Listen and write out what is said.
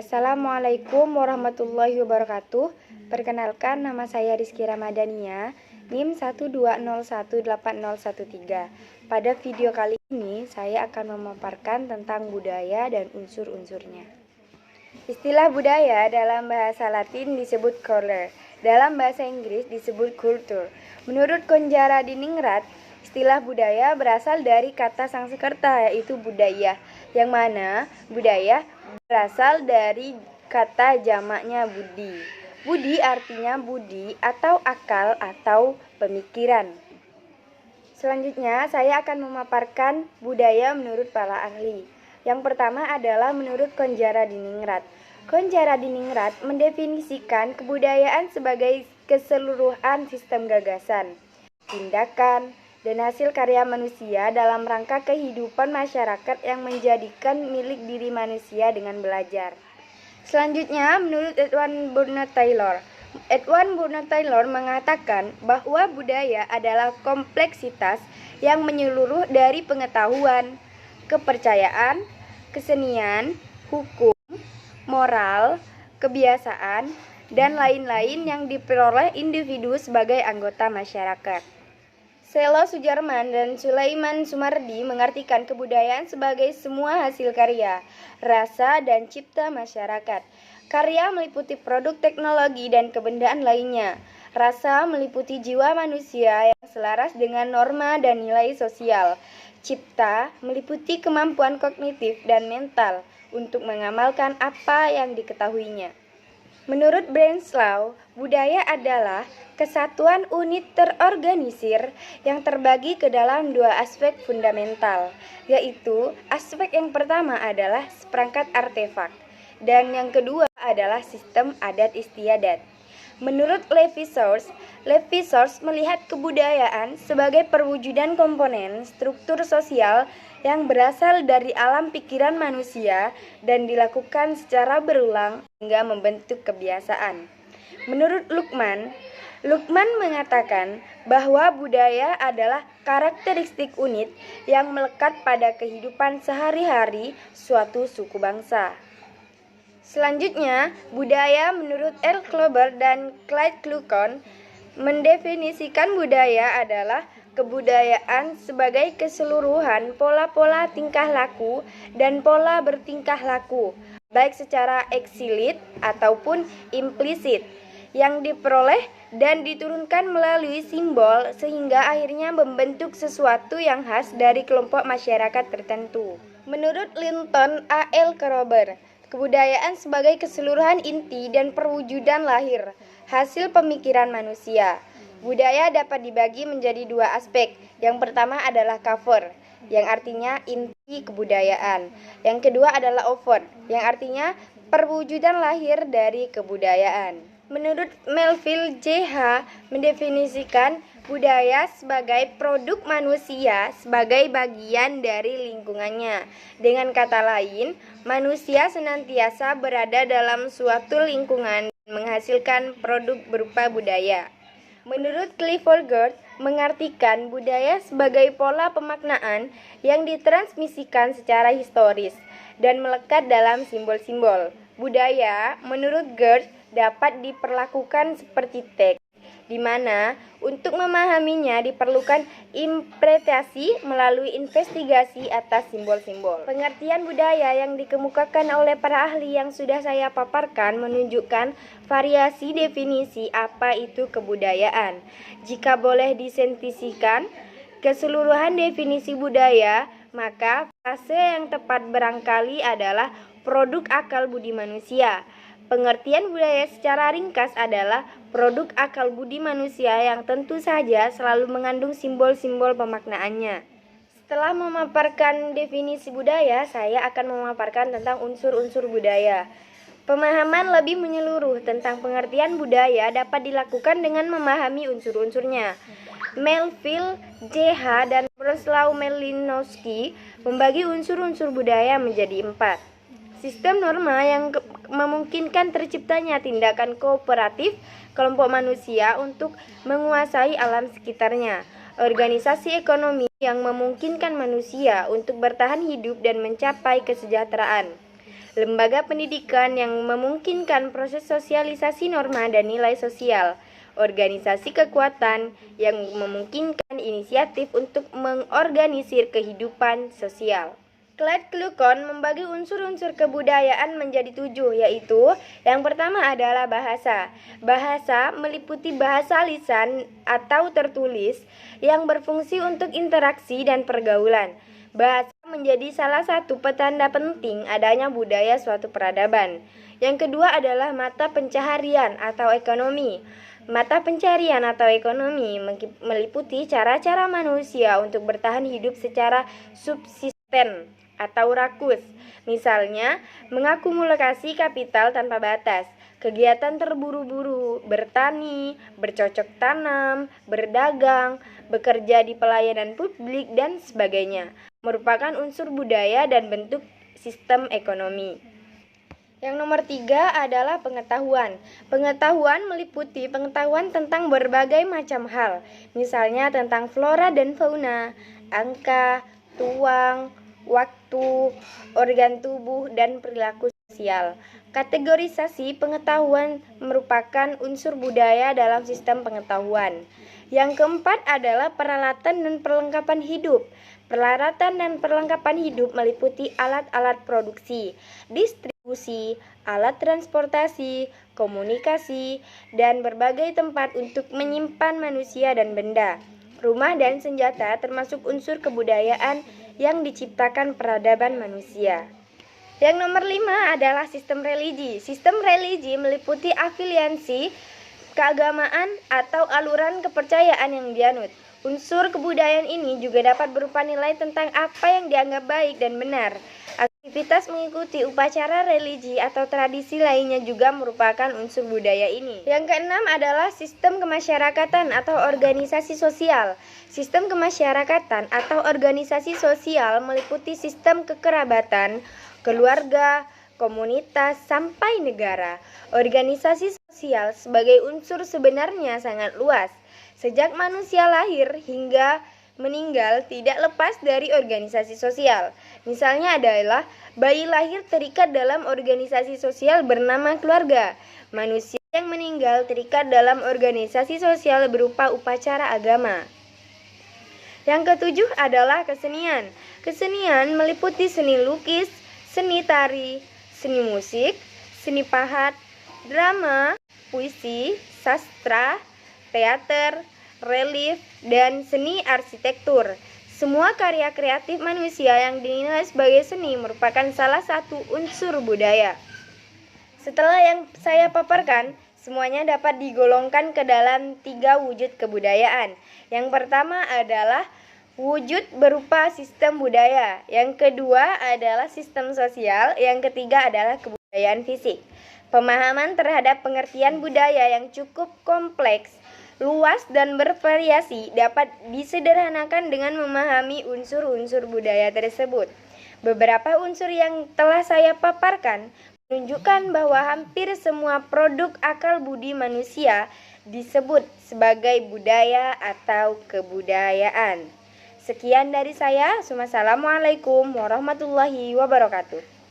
Assalamualaikum warahmatullahi wabarakatuh. Perkenalkan, nama saya Rizky Ramadhania, NIM 120180113. Pada video kali ini, saya akan memaparkan tentang budaya dan unsur-unsurnya. Istilah budaya dalam bahasa Latin disebut color, dalam bahasa Inggris disebut culture. Menurut Konjara Diningrat, istilah budaya berasal dari kata Sanskerta yaitu budaya, yang mana budaya berasal dari kata jamaknya budi. Budi artinya budi atau akal atau pemikiran. Selanjutnya, saya akan memaparkan budaya menurut para ahli. Yang pertama adalah menurut Konjara Diningrat. Konjara Diningrat mendefinisikan kebudayaan sebagai keseluruhan sistem gagasan, tindakan, dan hasil karya manusia dalam rangka kehidupan masyarakat yang menjadikan milik diri manusia dengan belajar. Selanjutnya, menurut Edward Burnett Taylor. Edward Burnett Taylor mengatakan bahwa budaya adalah kompleksitas yang menyeluruh dari pengetahuan, kepercayaan, kesenian, hukum, moral, kebiasaan, dan lain-lain yang diperoleh individu sebagai anggota masyarakat. Selo Sujarman dan Sulaiman Sumardi mengartikan kebudayaan sebagai semua hasil karya, rasa, dan cipta masyarakat. Karya meliputi produk teknologi dan kebendaan lainnya. Rasa meliputi jiwa manusia yang selaras dengan norma dan nilai sosial. Cipta meliputi kemampuan kognitif dan mental untuk mengamalkan apa yang diketahuinya. Menurut Breslau, budaya adalah kesatuan unit terorganisir yang terbagi ke dalam dua aspek fundamental, yaitu aspek yang pertama adalah seperangkat artefak, dan yang kedua adalah sistem adat istiadat. Menurut Levi-Strauss melihat kebudayaan sebagai perwujudan komponen struktur sosial yang berasal dari alam pikiran manusia dan dilakukan secara berulang hingga membentuk kebiasaan. Menurut Luqman mengatakan bahwa budaya adalah karakteristik unit yang melekat pada kehidupan sehari-hari suatu suku bangsa. Selanjutnya, budaya menurut L. Klober dan Clyde Kluckhohn mendefinisikan budaya adalah kebudayaan sebagai keseluruhan pola-pola tingkah laku dan pola bertingkah laku, baik secara eksplisit ataupun implisit, yang diperoleh dan diturunkan melalui simbol sehingga akhirnya membentuk sesuatu yang khas dari kelompok masyarakat tertentu. Menurut Linton A. L. Kroeber, kebudayaan sebagai keseluruhan inti dan perwujudan lahir, hasil pemikiran manusia. Budaya dapat dibagi menjadi dua aspek. Yang pertama adalah cover, yang artinya inti kebudayaan. Yang kedua adalah overt, yang artinya perwujudan lahir dari kebudayaan. Menurut Melville J.H. mendefinisikan budaya sebagai produk manusia sebagai bagian dari lingkungannya. Dengan kata lain, manusia senantiasa berada dalam suatu lingkungan dan menghasilkan produk berupa budaya. Menurut Clifford Geertz mengartikan budaya sebagai pola pemaknaan yang ditransmisikan secara historis dan melekat dalam simbol-simbol. Budaya, menurut Geertz, dapat diperlakukan seperti teks, di mana untuk memahaminya diperlukan interpretasi melalui investigasi atas simbol-simbol. Pengertian budaya yang dikemukakan oleh para ahli yang sudah saya paparkan menunjukkan variasi definisi apa itu kebudayaan. Jika boleh disintetiskan keseluruhan definisi budaya, maka frase yang tepat barangkali adalah produk akal budi manusia. Pengertian budaya secara ringkas adalah produk akal budi manusia yang tentu saja selalu mengandung simbol-simbol pemaknaannya. Setelah memaparkan definisi budaya, saya akan memaparkan tentang unsur-unsur budaya. Pemahaman lebih menyeluruh tentang pengertian budaya dapat dilakukan dengan memahami unsur-unsurnya. Melville J.H. dan Bronislaw Malinowski membagi unsur-unsur budaya menjadi 4. Sistem norma yang memungkinkan terciptanya tindakan kooperatif kelompok manusia untuk menguasai alam sekitarnya. Organisasi ekonomi yang memungkinkan manusia untuk bertahan hidup dan mencapai kesejahteraan. lembaga pendidikan yang memungkinkan proses sosialisasi norma dan nilai sosial, organisasi kekuatan yang memungkinkan inisiatif untuk mengorganisir kehidupan sosial. Clyde Kluckhohn membagi unsur-unsur kebudayaan menjadi 7, yaitu yang pertama adalah bahasa. Bahasa meliputi bahasa lisan atau tertulis yang berfungsi untuk interaksi dan pergaulan. Bahasa menjadi salah satu petanda penting adanya budaya suatu peradaban. Yang kedua adalah mata pencaharian atau ekonomi. Mata pencarian atau ekonomi meliputi cara-cara manusia untuk bertahan hidup secara subsisten atau rakus, misalnya mengakumulasi kapital tanpa batas, kegiatan terburu-buru, bertani, bercocok tanam, berdagang, bekerja di pelayanan publik, dan sebagainya, merupakan unsur budaya dan bentuk sistem ekonomi. Yang nomor 3 adalah pengetahuan. Pengetahuan meliputi pengetahuan tentang berbagai macam hal, misalnya tentang flora dan fauna, angka, tuang, waktu, organ tubuh, dan perilaku sosial. Kategorisasi pengetahuan merupakan unsur budaya dalam sistem pengetahuan. Yang keempat adalah peralatan dan perlengkapan hidup. Peralatan dan perlengkapan hidup meliputi alat-alat produksi, distribusi, alat transportasi, komunikasi, dan berbagai tempat untuk menyimpan manusia dan benda. Rumah dan senjata termasuk unsur kebudayaan yang diciptakan peradaban manusia. Yang nomor 5 adalah sistem religi. Sistem religi meliputi afiliasi keagamaan atau aluran kepercayaan yang dianut. Unsur kebudayaan ini juga dapat berupa nilai tentang apa yang dianggap baik dan benar. Aktivitas mengikuti upacara religi atau tradisi lainnya juga merupakan unsur budaya ini. Yang keenam adalah sistem kemasyarakatan atau organisasi sosial. Sistem kemasyarakatan atau organisasi sosial meliputi sistem kekerabatan, keluarga, komunitas, sampai negara. Organisasi sosial sebagai unsur sebenarnya sangat luas. Sejak manusia lahir hingga meninggal tidak lepas dari organisasi sosial. Misalnya adalah bayi lahir terikat dalam organisasi sosial bernama keluarga. Manusia yang meninggal terikat dalam organisasi sosial berupa upacara agama. Yang ketujuh adalah kesenian. Kesenian meliputi seni lukis, seni tari, seni musik, seni pahat, drama, puisi, sastra, teater, relief, dan seni arsitektur. Semua karya kreatif manusia yang dinilai sebagai seni merupakan salah satu unsur budaya. Setelah yang saya paparkan, semuanya dapat digolongkan ke dalam 3 wujud kebudayaan. Yang pertama adalah wujud berupa sistem budaya. Yang kedua adalah sistem sosial. Yang ketiga adalah kebudayaan fisik. Pemahaman terhadap pengertian budaya yang cukup kompleks, luas, dan bervariasi dapat disederhanakan dengan memahami unsur-unsur budaya tersebut. Beberapa unsur yang telah saya paparkan menunjukkan bahwa hampir semua produk akal budi manusia disebut sebagai budaya atau kebudayaan. Sekian dari saya. Wassalamualaikum warahmatullahi wabarakatuh.